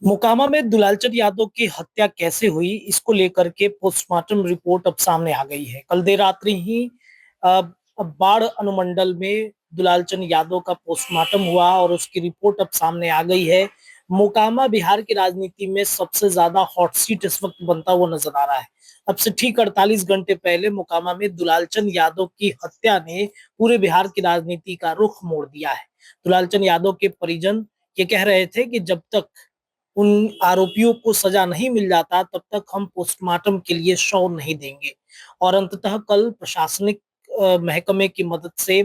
मोकामा में दुलालचंद यादव की हत्या कैसे हुई, इसको लेकर के पोस्टमार्टम रिपोर्ट अब सामने आ गई है। कल देर रात्रि ही अ, बाढ़ अनुमंडल में दुलालचंद यादव का पोस्टमार्टम हुआ और उसकी रिपोर्ट अब सामने आ गई है। मोकामा बिहार की राजनीति में सबसे ज्यादा हॉट सीट इस वक्त बनता हुआ नजर आ रहा है। अब से ठीक 48 घंटे पहले मोकामा में दुलालचंद यादव की हत्या ने पूरे बिहार की राजनीति का रुख मोड़ दिया है। दुलालचंद यादव के परिजन ये कह रहे थे कि जब तक उन आरोपियों को सजा नहीं मिल जाता तब तक हम पोस्टमार्टम के लिए शव नहीं देंगे। और अंततः कल प्रशासनिक महकमे की मदद से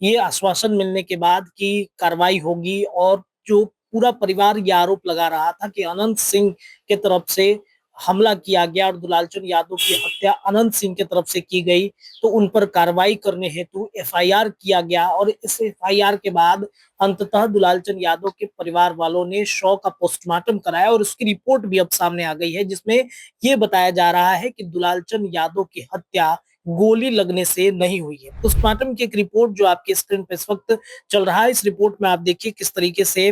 ये आश्वासन मिलने के बाद कि कार्रवाई होगी। और जो पूरा परिवार ये आरोप लगा रहा था कि अनंत सिंह के तरफ से हमला किया गया और दुलालचंद यादव की हत्या अनंत सिंह की तरफ से की गई, तो उन पर कार्रवाई करने हेतु एफआईआर किया गया। और इस एफआईआर के बाद अंततः दुलालचंद यादव के परिवार वालों ने शव का पोस्टमार्टम कराया और उसकी रिपोर्ट भी अब सामने आ गई है, जिसमें यह बताया जा रहा है कि दुलालचंद यादव की हत्या गोली लगने से नहीं हुई है। पोस्टमार्टम की एक रिपोर्ट जो आपके स्क्रीन पर इस वक्त चल रहा है, इस रिपोर्ट में आप देखिए किस तरीके से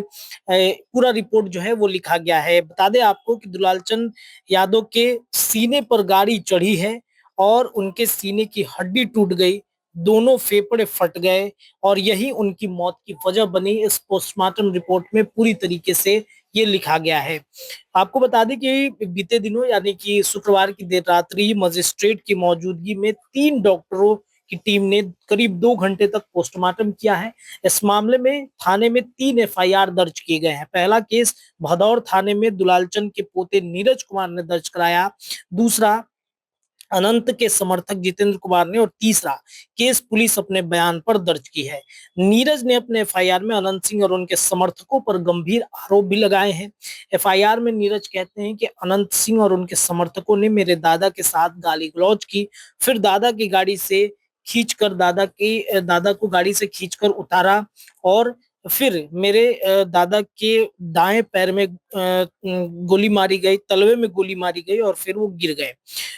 पूरा रिपोर्ट जो है वो लिखा गया है। बता दें आपको कि दुलालचंद यादव के सीने पर गाड़ी चढ़ी है और उनके सीने की हड्डी टूट गई, दोनों फेफड़े फट गए और यही उनकी मौत की वजह बनी। इस पोस्टमार्टम रिपोर्ट में पूरी तरीके से ये लिखा गया है। आपको बता दें कि बीते दिनों यानी कि शुक्रवार की देर रात्रि मजिस्ट्रेट की मौजूदगी में 3 डॉक्टरों की टीम ने करीब 2 घंटे तक पोस्टमार्टम किया है। इस मामले में थाने में 3 एफआईआर दर्ज किए गए हैं। पहला केस भदौर थाने में दुलालचंद के पोते नीरज कुमार ने दर्ज कराया, दूसरा अनंत के समर्थक जितेंद्र कुमार ने और तीसरा केस पुलिस अपने बयान पर दर्ज की है। नीरज ने अपने एफआईआर में अनंत सिंह और उनके समर्थकों पर गंभीर आरोप भी लगाए हैं। एफआईआर में नीरज कहते हैं कि अनंत सिंह और उनके समर्थकों ने मेरे दादा के साथ गाली गलौज की, फिर दादा की गाड़ी से खींचकर दादा को गाड़ी से खींचकर उतारा और फिर मेरे दादा के दाएं पैर में गोली मारी गई, तलवे में गोली मारी गई और फिर वो गिर गए।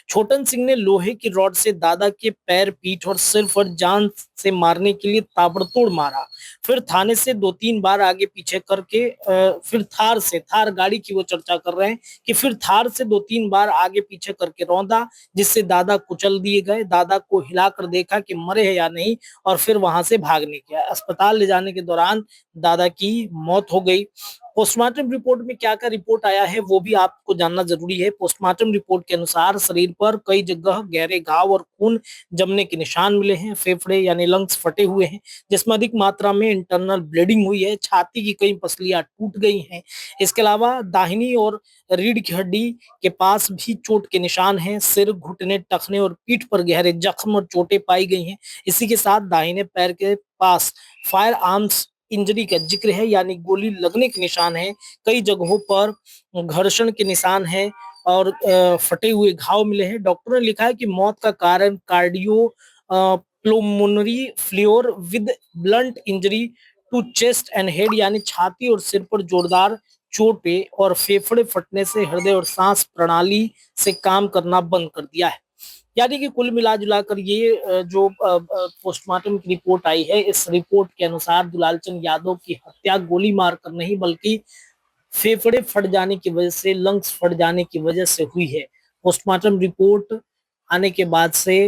छोटन सिंह ने लोहे की रॉड से दादा के पैर, पीठ और सिर पर जान से मारने के लिए ताबड़तोड़ मारा। फिर थाने से 2-3 बार आगे पीछे करके फिर थार गाड़ी की वो चर्चा कर रहे हैं कि फिर थार से 2-3 बार आगे पीछे करके रौंदा, जिससे दादा कुचल दिए गए। दादा को हिलाकर देखा कि मरे हैं या नहीं और फिर वहां से भागने गया। अस्पताल ले जाने के दौरान दादा की मौत हो गई। पोस्टमार्टम रिपोर्ट में क्या क्या रिपोर्ट आया है वो भी आपको जानना जरूरी है। पोस्टमार्टम रिपोर्ट के अनुसार शरीर पर कई जगह गहरे घाव और खून जमने के निशान मिले हैं। फेफड़े यानी लंग्स फटे हुए हैं, जिसमें अधिक मात्रा में इंटरनल ब्लीडिंग हुई है। छाती की कई पसलियां टूट गई हैं। इसके अलावा दाहिनी और रीढ़ की हड्डी के पास भी चोट के निशान हैं। सिर, घुटने, टखने और पीठ पर गहरे जख्म और चोटें पाई गई हैं। इसी के साथ दाहिने पैर के पास फायर आर्म्स इंजरी का जिक्र है, यानी गोली लगने के निशान है। कई जगहों पर घर्षण के निशान है और फटे हुए घाव मिले हैं। डॉक्टरों ने लिखा है कि मौत का कारण cardio pulmonary failure with blunt injury to chest and head, यानी छाती और सिर पर जोरदार चोटें और फेफड़े फटने से हृदय और सांस प्रणाली से काम करना बंद कर दिया है। यानी कि कुल मिला जुला कर ये जो पोस्टमार्टम की रिपोर्ट आई है, इस रिपोर्ट के अनुसार दुलालचंद यादव की हत्या गोली मारकर नहीं बल्कि फेफड़े फट जाने की वजह से, लंग्स फट जाने की वजह से हुई है। पोस्टमार्टम रिपोर्ट आने के बाद से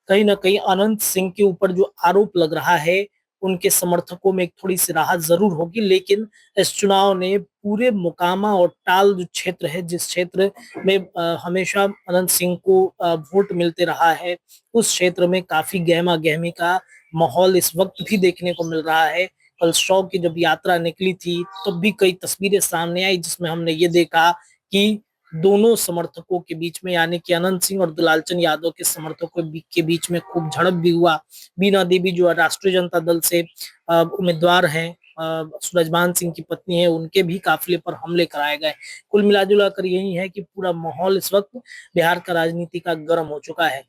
कहीं ना कहीं अनंत सिंह के ऊपर जो आरोप लग रहा है, उनके समर्थकों में एक थोड़ी सी राहत जरूर होगी। लेकिन इस चुनाव ने पूरे मोकामा और टाल जो क्षेत्र है, जिस क्षेत्र में हमेशा अनंत सिंह को वोट मिलते रहा है, उस क्षेत्र में काफी गहमा गहमी का माहौल इस वक्त भी देखने को मिल रहा है। कल शव की जब यात्रा निकली थी तब भी कई तस्वीरें सामने आई, जिसमें हमने ये देखा कि दोनों समर्थकों के बीच में, यानी कि अनंत सिंह और दुलालचंद यादव के समर्थकों के बीच में खूब झड़प भी हुआ। बीना देवी जो राष्ट्रीय जनता दल से उम्मीदवार हैं, सूरजभान सिंह की पत्नी है, उनके भी काफिले पर हमले कराए गए। कुल मिलाजुला कर यही है कि पूरा माहौल इस वक्त बिहार का राजनीति का गर्म हो चुका है।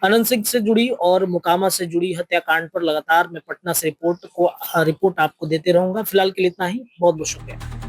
अनंत सिंह से जुड़ी और मोकामा से जुड़ी हत्याकांड पर लगातार मैं पटना से रिपोर्ट आपको देते रहूंगा। फिलहाल के लिए इतना ही। बहुत बहुत शुक्रिया।